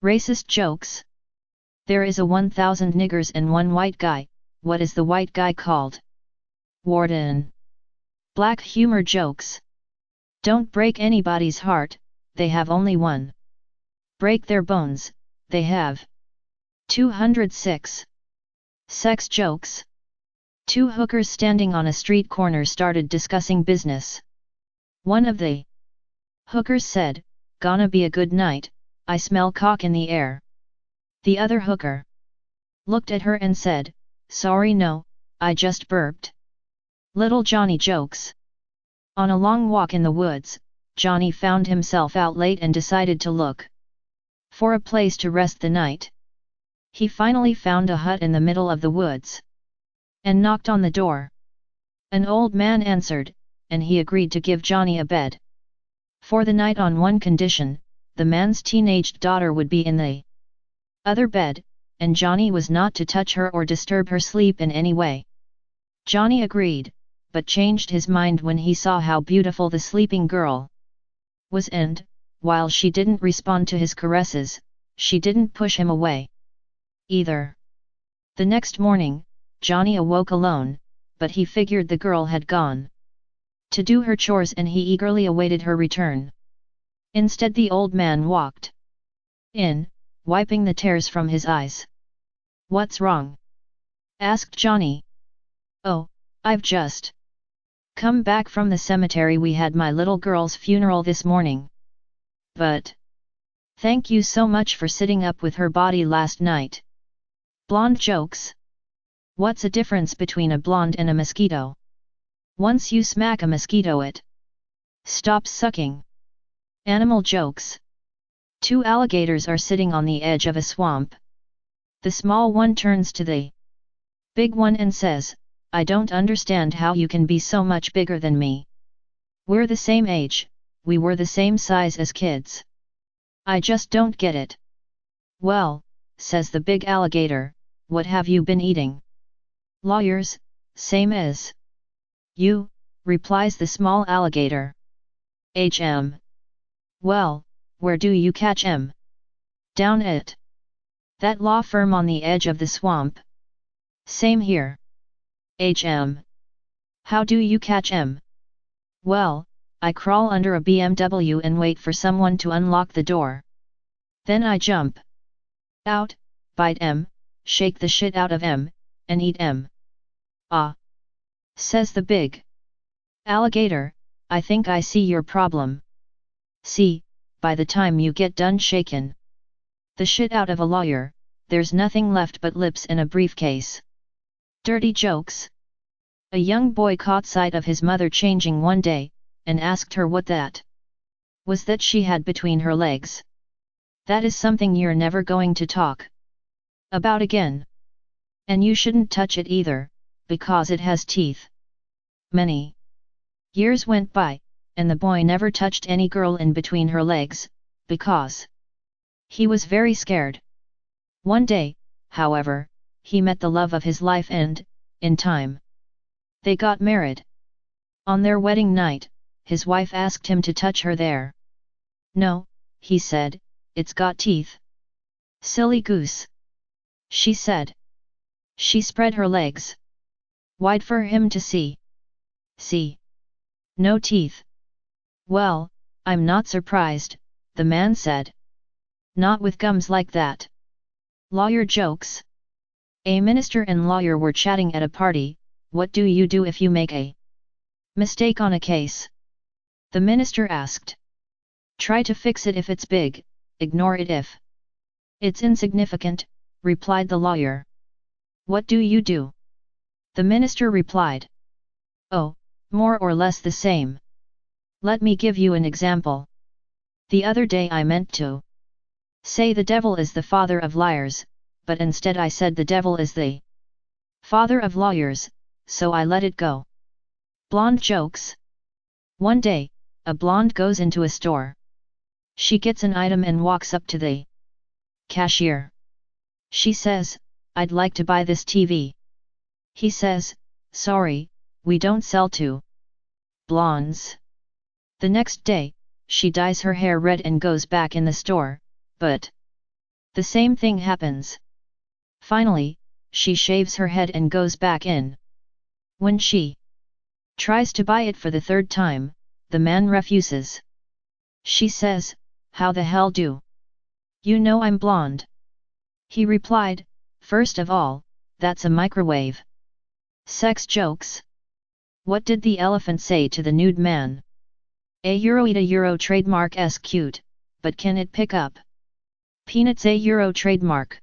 Racist jokes. There is a 1,000 niggers and one white guy, what is the white guy called? Warden. Black humor jokes. Don't break anybody's heart, they have only one. Break their bones, they have 206. Sex jokes. Two hookers standing on a street corner started discussing business. One of the hookers said, "Gonna be a good night, I smell cock in the air." The other hooker looked at her and said, "Sorry, no, I just burped." Little Johnny jokes. On a long walk in the woods, Johnny found himself out late and decided to look for a place to rest the night. He finally found a hut in the middle of the woods and knocked on the door. An old man answered, and he agreed to give Johnny a bed for the night on one condition: the man's teenaged daughter would be in the other bed, and Johnny was not to touch her or disturb her sleep in any way. Johnny agreed, but changed his mind when he saw how beautiful the sleeping girl was, and, while she didn't respond to his caresses, she didn't push him away either. The next morning, Johnny awoke alone, but he figured the girl had gone to do her chores and he eagerly awaited her return. Instead, the old man walked in, wiping the tears from his eyes. "What's wrong?" asked Johnny. "Oh, I've just come back from the cemetery. We had my little girl's funeral this morning. But thank you so much for sitting up with her body last night." Blonde jokes. What's a difference between a blonde and a mosquito? Once you smack a mosquito, it stops sucking. Animal jokes. Two alligators are sitting on the edge of a swamp. The small one turns to the big one and says, "I don't understand how you can be so much bigger than me. We're the same age, we were the same size as kids. I just don't get it." "Well," says the big alligator, "what have you been eating?" "Lawyers, same as you," replies the small alligator. "Well, where do you catch 'em?" "Down at that law firm on the edge of the swamp." "Same here." "How do you catch 'em?" "Well, I crawl under a BMW and wait for someone to unlock the door. Then I jump out, bite 'em, shake the shit out of 'em, and eat 'em." "Ah," says the big alligator, "I think I see your problem. See, by the time you get done shakin' the shit out of a lawyer, there's nothing left but lips and a briefcase." Dirty jokes. A young boy caught sight of his mother changing one day, and asked her what that was that she had between her legs. "That is something you're never going to talk about again. And you shouldn't touch it either, because it has teeth." Many years went by, and the boy never touched any girl in between her legs, because he was very scared. One day, however, he met the love of his life and, in time, they got married. On their wedding night, his wife asked him to touch her there. "No," he said, "it's got teeth." "Silly goose," she said. She spread her legs wide for him to see. "See? No teeth." "Well, I'm not surprised," the man said. "Not with gums like that." Lawyer jokes. A minister and lawyer were chatting at a party. "What do you do if you make a mistake on a case?" the minister asked. "Try to fix it if it's big, ignore it if it's insignificant," replied the lawyer. "What do you do?" the minister replied. "Oh, more or less the same. Let me give you an example. The other day I meant to say the devil is the father of liars, but instead I said the devil is the father of lawyers, so I let it go." Blonde jokes. One day, a blonde goes into a store. She gets an item and walks up to the cashier. She says, "I'd like to buy this TV." He says, "Sorry, we don't sell to blondes." The next day, she dyes her hair red and goes back in the store, but The same thing happens. Finally, she shaves her head and goes back in. When she tries to buy it for the third time, the man refuses. She says, "How the hell do you know I'm blonde?" He replied, "First of all, that's a microwave." Sex jokes. What did the elephant say to the nude man? A euro trademark s cute, but can it pick up peanuts? A euro trademark.